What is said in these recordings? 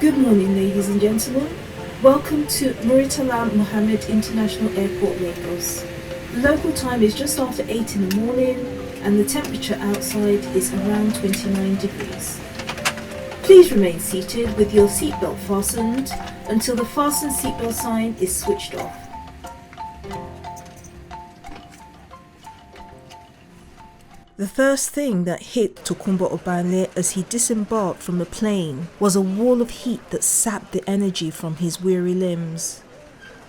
Good morning, ladies and gentlemen. Welcome to Murtala Mohammed International Airport, Lagos. The local time is just after 8 in the morning and the temperature outside is around 29 degrees. Please remain seated with your seatbelt fastened until the fasten seatbelt sign is switched off. The first thing that hit Tokunbo Obanle as he disembarked from the plane was a wall of heat that sapped the energy from his weary limbs.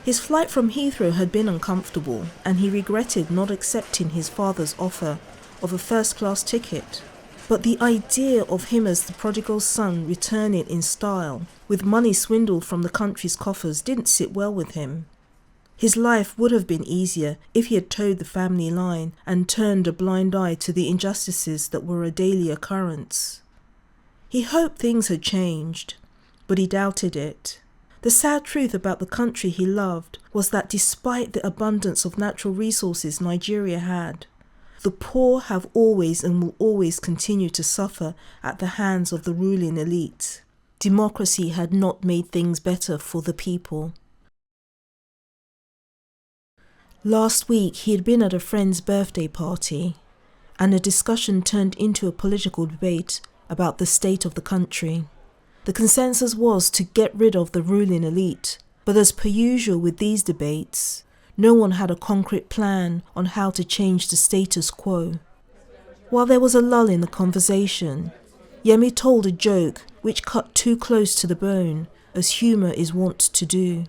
His flight from Heathrow had been uncomfortable, and he regretted not accepting his father's offer of a first-class ticket. But the idea of him as the prodigal son returning in style, with money swindled from the country's coffers, didn't sit well with him. His life would have been easier if he had toed the family line and turned a blind eye to the injustices that were a daily occurrence. He hoped things had changed, but he doubted it. The sad truth about the country he loved was that despite the abundance of natural resources Nigeria had, the poor have always and will always continue to suffer at the hands of the ruling elite. Democracy had not made things better for the people. Last week, he had been at a friend's birthday party, and a discussion turned into a political debate about the state of the country. The consensus was to get rid of the ruling elite, but as per usual with these debates, no one had a concrete plan on how to change the status quo. While there was a lull in the conversation, Yemi told a joke which cut too close to the bone, as humour is wont to do.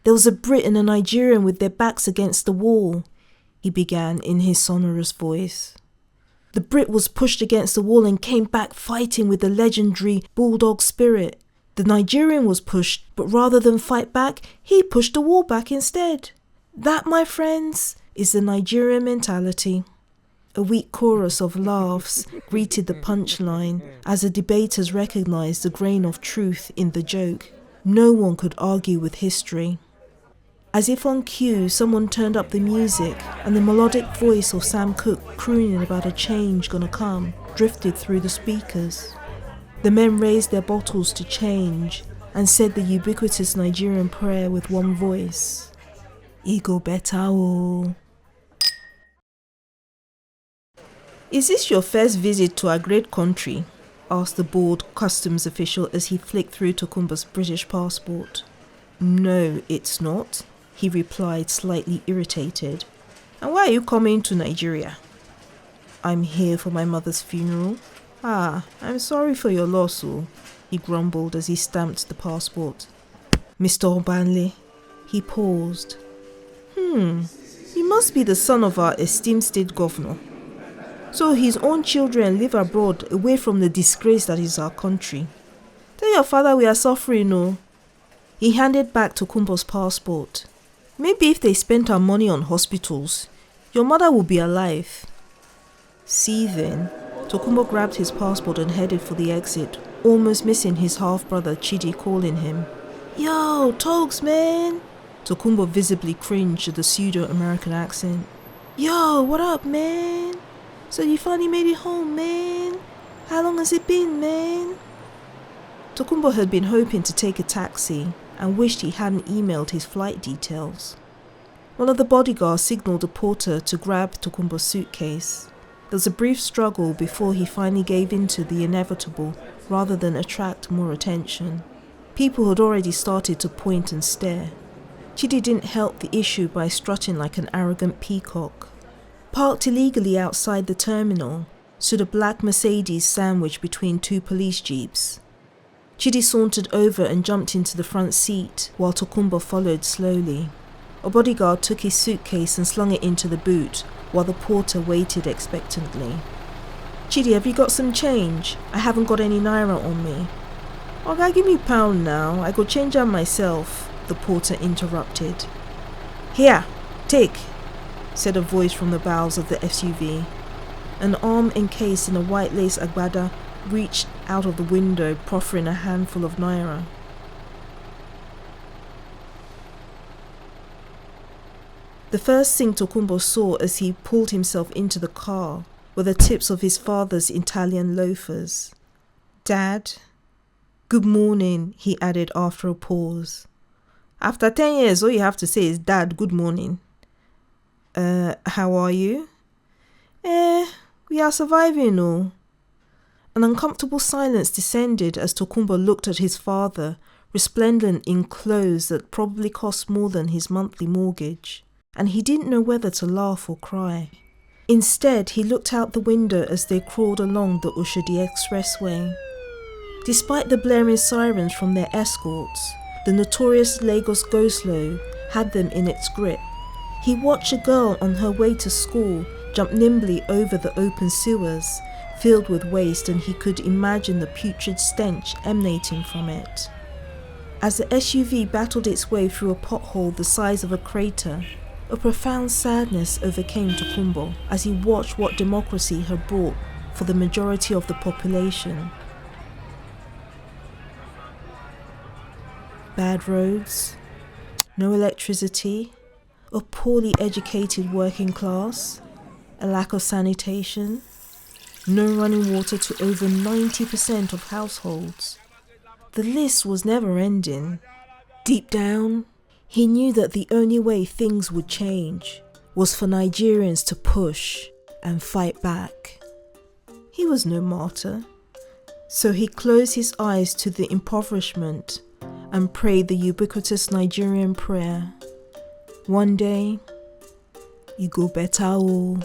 "There was a Brit and a Nigerian with their backs against the wall," he began in his sonorous voice. "The Brit was pushed against the wall and came back fighting with the legendary bulldog spirit. The Nigerian was pushed, but rather than fight back, he pushed the wall back instead. That, my friends, is the Nigerian mentality." A weak chorus of laughs greeted the punchline as the debaters recognized the grain of truth in the joke. No one could argue with history. As if on cue, someone turned up the music, and the melodic voice of Sam Cooke crooning about a change gonna come drifted through the speakers. The men raised their bottles to change and said the ubiquitous Nigerian prayer with one voice. Go Betta Oh. "Is this your first visit to our great country?" asked the bored customs official as he flicked through Tokunbo's British passport. "No, it's not," he replied, slightly irritated. "And why are you coming to Nigeria?" "I'm here for my mother's funeral." "Ah, I'm sorry for your loss," he grumbled as he stamped the passport. "Mr. Obanle." He paused. You must be the son of our esteemed state governor. So his own children live abroad away from the disgrace that is our country. Tell your father we are suffering, no?" He handed back Tokunbo's passport. "Maybe if they spent our money on hospitals, your mother would be alive." Seething, Tokunbo grabbed his passport and headed for the exit, almost missing his half-brother Chidi calling him. "Yo, Togs, man!" Tokunbo visibly cringed at the pseudo-American accent. "Yo, what up, man? So you finally made it home, man? How long has it been, man?" Tokunbo had been hoping to take a taxi and wished he hadn't emailed his flight details. One of the bodyguards signalled a porter to grab Tokunbo's suitcase. There was a brief struggle before he finally gave in to the inevitable rather than attract more attention. People had already started to point and stare. Chidi didn't help the issue by strutting like an arrogant peacock. Parked illegally outside the terminal stood a black Mercedes sandwiched between two police jeeps. Chidi sauntered over and jumped into the front seat while Tokunbo followed slowly. A bodyguard took his suitcase and slung it into the boot while the porter waited expectantly. "Chidi, have you got some change? I haven't got any naira on me." "Oga, give me pound now. I go change am myself," the porter interrupted. "Here, take," said a voice from the bowels of the SUV. An arm encased in a white lace agbada reached out of the window, proffering a handful of naira. The first thing Tokunbo saw as he pulled himself into the car were the tips of his father's Italian loafers. "Dad?" Good morning, he added after a pause. After 10 years, all you have to say is, Dad, good morning. How are you? We are surviving, oh. An uncomfortable silence descended as Tokumbo looked at his father, resplendent in clothes that probably cost more than his monthly mortgage, and he didn't know whether to laugh or cry. Instead, he looked out the window as they crawled along the Oshodi Expressway. Despite the blaring sirens from their escorts, the notorious Lagos go-slow had them in its grip. He watched a girl on her way to school jump nimbly over the open sewers, filled with waste, and he could imagine the putrid stench emanating from it. As the SUV battled its way through a pothole the size of a crater, a profound sadness overcame Tokumbo as he watched what democracy had brought for the majority of the population. Bad roads, no electricity, a poorly educated working class, a lack of sanitation, no running water to over 90% of households. The list was never ending. Deep down, he knew that the only way things would change was for Nigerians to push and fight back. He was no martyr, so he closed his eyes to the impoverishment and prayed the ubiquitous Nigerian prayer. One day, you go Betta Oh.